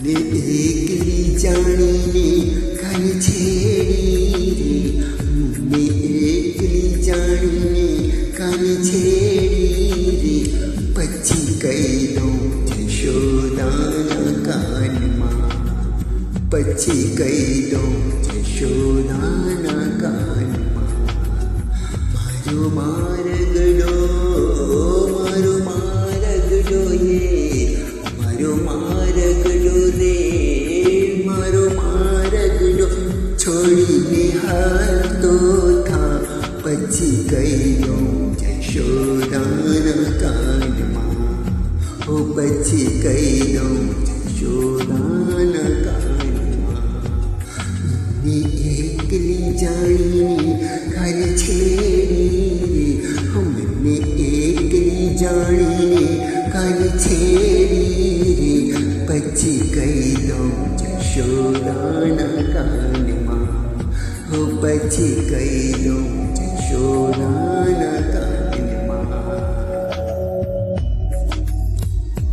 ને એકલી જાણીને કાને છેડી રે, ને એકલી જાણીને કાને છેડી રે, પછી કહી દઉં જશોદાના કાનમાં, પછી કહી દઉં જશોદાના કાનમાં. મારો મારગડો, મારો મારગડો રે, મારો મારગડો રે, મારો મારગડો છોડીને હાલતો થા, પછી કહી દઉં જશોદાના કાનમાં, ઓ પછી કહી દઉં જશોદાના કાનમાં. ને એકલી જાણીને કાને છેડી રે, મને એકલી જાણીને કાને છેડી રે, પછી કહી દઉં જશોદાના કાનમાં, ઓ પછી કહી દઉં જશોદાના કાનમાં.